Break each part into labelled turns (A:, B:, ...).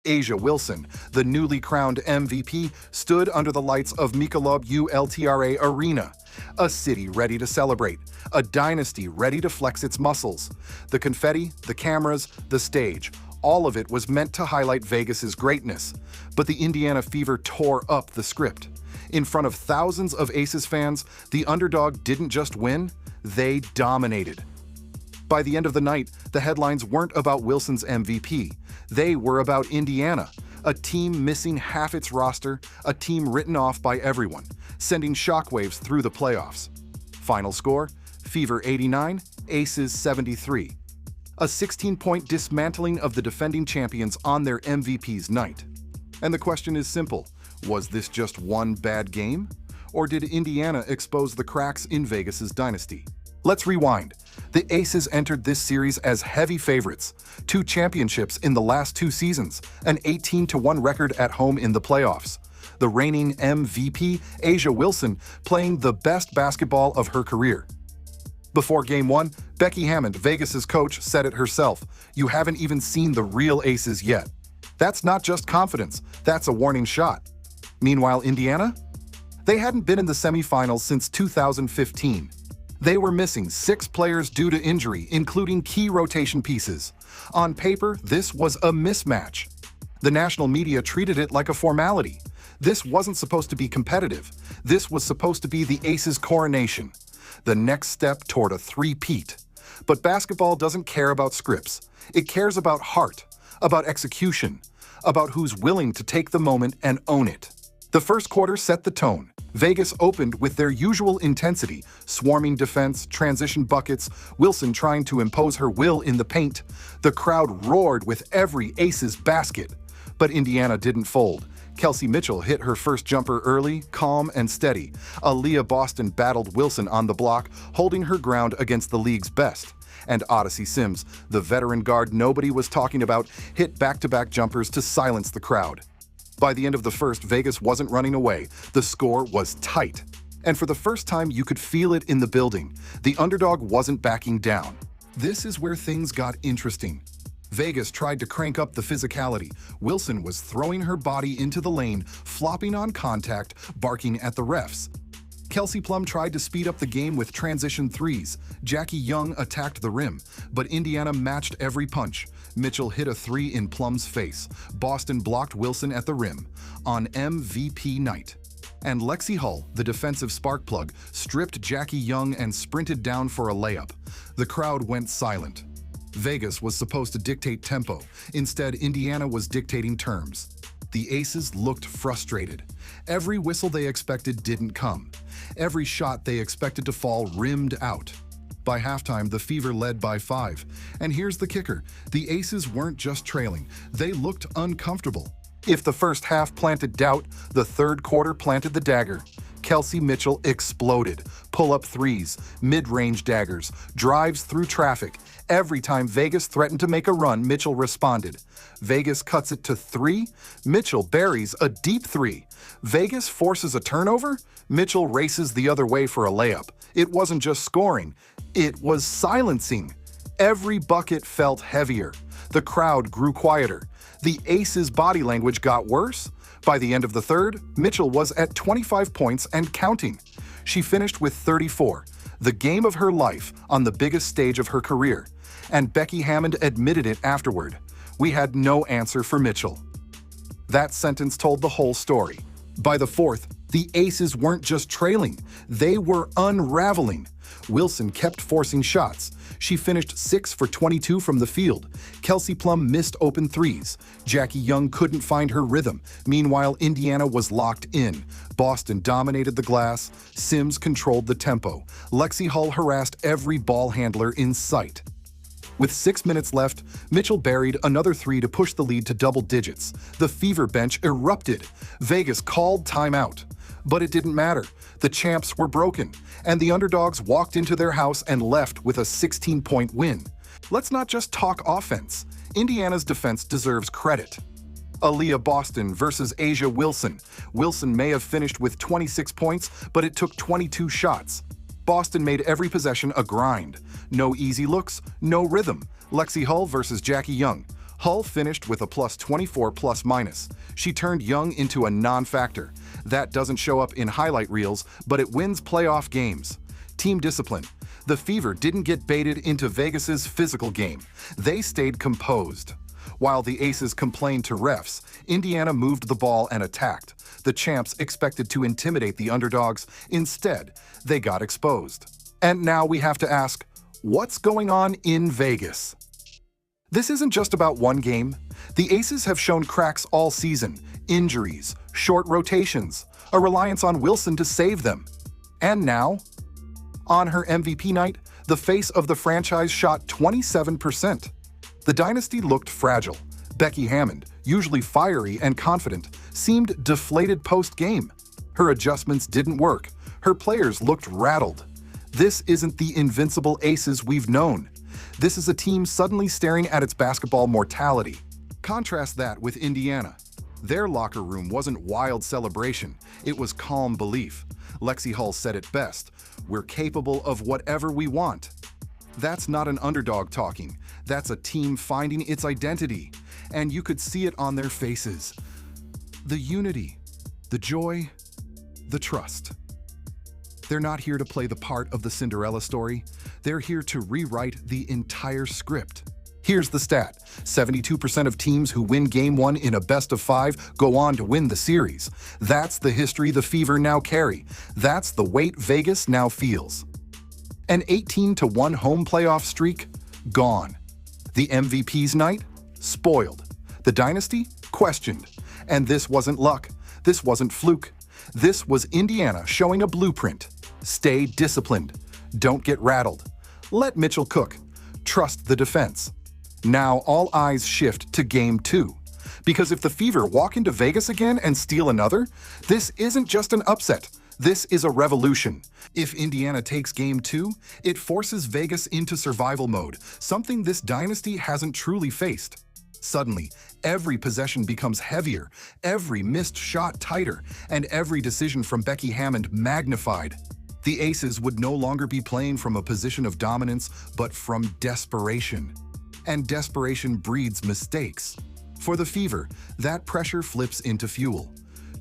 A: A'ja Wilson, the newly crowned MVP, stood under the lights of Michelob ULTRA Arena, a city ready to celebrate, a dynasty ready to flex its muscles. The confetti, the cameras, the stage, all of it was meant to highlight Vegas's greatness. But the Indiana Fever tore up the script. In front of thousands of Aces fans, the underdog didn't just win, they dominated. By the end of the night, the headlines weren't about Wilson's MVP. They were about Indiana, a team missing half its roster, a team written off by everyone, sending shockwaves through the playoffs. Final score, Fever 89, Aces 73. A 16-point dismantling of the defending champions on their MVP's night. And the question is simple, was this just one bad game? Or did Indiana expose the cracks in Vegas's dynasty? Let's rewind. The Aces entered this series as heavy favorites, 2 championships in the last 2 seasons, an 18-1 record at home in the playoffs. The reigning MVP, A'ja Wilson, playing the best basketball of her career. Before Game 1, Becky Hammond, Vegas's coach, said it herself, "You haven't even seen the real Aces yet." That's not just confidence, that's a warning shot. Meanwhile, Indiana? They hadn't been in the semifinals since 2015. They were missing 6 players due to injury, including key rotation pieces. On paper, this was a mismatch. The national media treated it like a formality. This wasn't supposed to be competitive. This was supposed to be the Aces' coronation. The next step toward a three-peat. But basketball doesn't care about scripts. It cares about heart, about execution, about who's willing to take the moment and own it. The first quarter set the tone. Vegas opened with their usual intensity, swarming defense, transition buckets, Wilson trying to impose her will in the paint. The crowd roared with every Aces basket. But Indiana didn't fold. Kelsey Mitchell hit her first jumper early, calm and steady. Aaliyah Boston battled Wilson on the block, holding her ground against the league's best. And Odyssey Sims, the veteran guard nobody was talking about, hit back-to-back jumpers to silence the crowd. By the end of the first, Vegas wasn't running away. The score was tight. And for the first time, you could feel it in the building. The underdog wasn't backing down. This is where things got interesting. Vegas tried to crank up the physicality. Wilson was throwing her body into the lane, flopping on contact, barking at the refs. Kelsey Plum tried to speed up the game with transition threes. Jackie Young attacked the rim, but Indiana matched every punch. Mitchell hit a 3 in Plum's face. Boston blocked Wilson at the rim on MVP night. And Lexi Hull, the defensive spark plug, stripped Jackie Young and sprinted down for a layup. The crowd went silent. Vegas was supposed to dictate tempo. Instead, Indiana was dictating terms. The Aces looked frustrated. Every whistle they expected didn't come. Every shot they expected to fall rimmed out. By halftime, the Fever led by 5. And here's the kicker. The Aces weren't just trailing. They looked uncomfortable. If the first half planted doubt, the third quarter planted the dagger. Kelsey Mitchell exploded. Pull-up threes, mid-range daggers, drives through traffic. Every time Vegas threatened to make a run, Mitchell responded. Vegas cuts it to 3. Mitchell buries a deep 3. Vegas forces a turnover. Mitchell races the other way for a layup. It wasn't just scoring. It was silencing. Every bucket felt heavier. The crowd grew quieter. The Aces' body language got worse. By the end of the third, Mitchell was at 25 points and counting. She finished with 34, the game of her life on the biggest stage of her career. And Becky Hammond admitted it afterward. "We had no answer for Mitchell." That sentence told the whole story. By the fourth, the Aces weren't just trailing, they were unraveling. Wilson kept forcing shots. She finished 6 for 22 from the field. Kelsey Plum missed open threes. Jackie Young couldn't find her rhythm. Meanwhile, Indiana was locked in. Boston dominated the glass. Sims controlled the tempo. Lexi Hull harassed every ball handler in sight. With 6 minutes left, Mitchell buried another 3 to push the lead to double digits. The Fever bench erupted. Vegas called timeout. But it didn't matter. The champs were broken, and the underdogs walked into their house and left with a 16-point win. Let's not just talk offense. Indiana's defense deserves credit. Aaliyah Boston versus A'ja Wilson. Wilson may have finished with 26 points, but it took 22 shots. Boston made every possession a grind. No easy looks, no rhythm. Lexi Hull versus Jackie Young. Hull finished with a plus 24 plus minus. She turned Young into a non-factor. That doesn't show up in highlight reels, but it wins playoff games. Team discipline. The Fever didn't get baited into Vegas's physical game. They stayed composed. While the Aces complained to refs, Indiana moved the ball and attacked. The champs expected to intimidate the underdogs. Instead, they got exposed. And now we have to ask, what's going on in Vegas? This isn't just about one game. The Aces have shown cracks all season, injuries, short rotations, a reliance on Wilson to save them. And now, on her MVP night, the face of the franchise shot 27%. The dynasty looked fragile. Becky Hammond, usually fiery and confident, seemed deflated post-game. Her adjustments didn't work. Her players looked rattled. This isn't the invincible Aces we've known. This is a team suddenly staring at its basketball mortality. Contrast that with Indiana. Their locker room wasn't wild celebration, it was calm belief. Lexi Hull said it best, "We're capable of whatever we want." That's not an underdog talking, that's a team finding its identity. And you could see it on their faces. The unity, the joy, the trust. They're not here to play the part of the Cinderella story. They're here to rewrite the entire script. Here's the stat. 72% of teams who win Game 1 in a best-of-5 go on to win the series. That's the history the Fever now carry. That's the weight Vegas now feels. An 18-1 home playoff streak? Gone. The MVP's night? Spoiled. The dynasty? Questioned. And this wasn't luck. This wasn't fluke. This was Indiana showing a blueprint. Stay disciplined. Don't get rattled. Let Mitchell cook. Trust the defense. Now all eyes shift to Game 2. Because if the Fever walk into Vegas again and steal another, this isn't just an upset. This is a revolution. If Indiana takes Game 2, it forces Vegas into survival mode, something this dynasty hasn't truly faced. Suddenly, every possession becomes heavier, every missed shot tighter, and every decision from Becky Hammond magnified. The Aces would no longer be playing from a position of dominance, but from desperation. And desperation breeds mistakes. For the Fever, that pressure flips into fuel.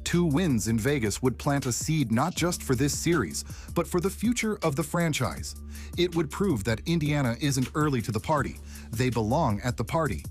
A: 2 wins in Vegas would plant a seed not just for this series, but for the future of the franchise. It would prove that Indiana isn't early to the party. They belong at the party.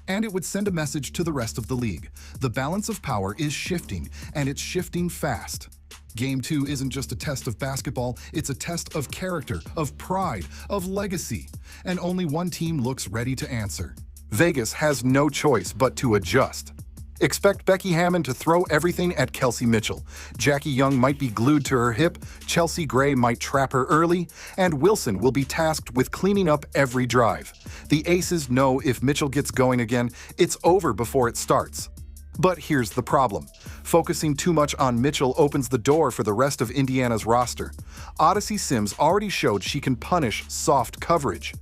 A: And it would send a message to the rest of the league. The balance of power is shifting, and it's shifting fast. Game 2 isn't just a test of basketball, it's a test of character, of pride, of legacy. And only one team looks ready to answer. Vegas has no choice but to adjust. Expect Becky Hammond to throw everything at Kelsey Mitchell. Jackie Young might be glued to her hip, Chelsea Gray might trap her early, and Wilson will be tasked with cleaning up every drive. The Aces know if Mitchell gets going again, it's over before it starts. But here's the problem. Focusing too much on Mitchell opens the door for the rest of Indiana's roster. Odyssey Sims already showed she can punish soft coverage.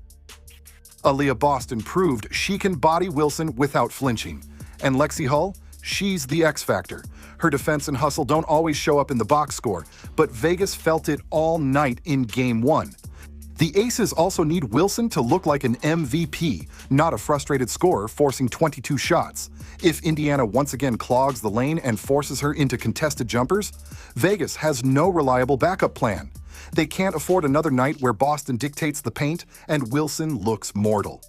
A: Aaliyah Boston proved she can body Wilson without flinching. And Lexi Hull? She's the X factor. Her defense and hustle don't always show up in the box score, but Vegas felt it all night in Game 1. The Aces also need Wilson to look like an MVP, not a frustrated scorer forcing 22 shots. If Indiana once again clogs the lane and forces her into contested jumpers, Vegas has no reliable backup plan. They can't afford another night where Boston dictates the paint and Wilson looks mortal.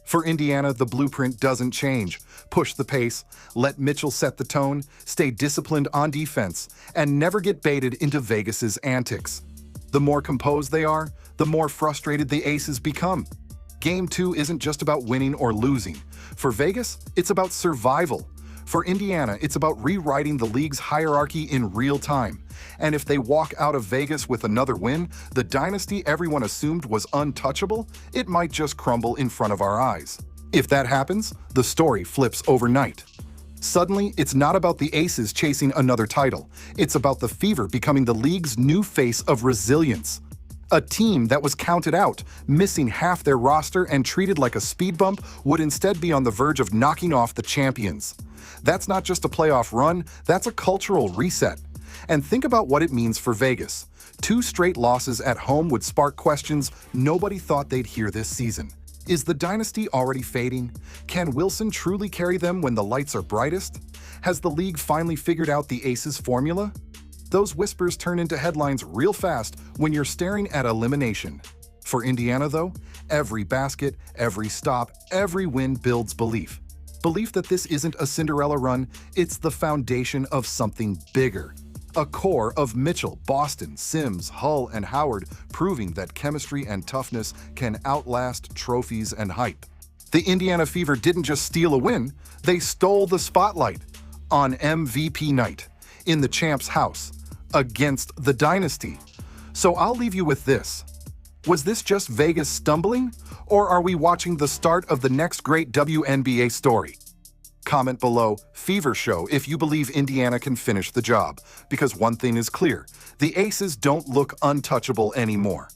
A: For Indiana, the blueprint doesn't change. Push the pace, let Mitchell set the tone, stay disciplined on defense, and never get baited into Vegas's antics. The more composed they are, the more frustrated the Aces become. Game 2 isn't just about winning or losing. For Vegas, it's about survival. For Indiana, it's about rewriting the league's hierarchy in real time. And if they walk out of Vegas with another win, the dynasty everyone assumed was untouchable, it might just crumble in front of our eyes. If that happens, the story flips overnight. Suddenly, it's not about the Aces chasing another title. It's about the Fever becoming the league's new face of resilience. A team that was counted out, missing half their roster and treated like a speed bump, would instead be on the verge of knocking off the champions. That's not just a playoff run, that's a cultural reset. And think about what it means for Vegas. 2 straight losses at home would spark questions nobody thought they'd hear this season. Is the dynasty already fading? Can Wilson truly carry them when the lights are brightest? Has the league finally figured out the Aces formula? Those whispers turn into headlines real fast when you're staring at elimination. For Indiana, though, every basket, every stop, every win builds belief. Belief that this isn't a Cinderella run, it's the foundation of something bigger. A core of Mitchell, Boston, Sims, Hull, and Howard proving that chemistry and toughness can outlast trophies and hype. The Indiana Fever didn't just steal a win, they stole the spotlight on MVP night, in the champ's house, against the dynasty. So I'll leave you with this. Was this just Vegas stumbling, or are we watching the start of the next great WNBA story? Comment below, Fever Show, if you believe Indiana can finish the job, because one thing is clear, the Aces don't look untouchable anymore.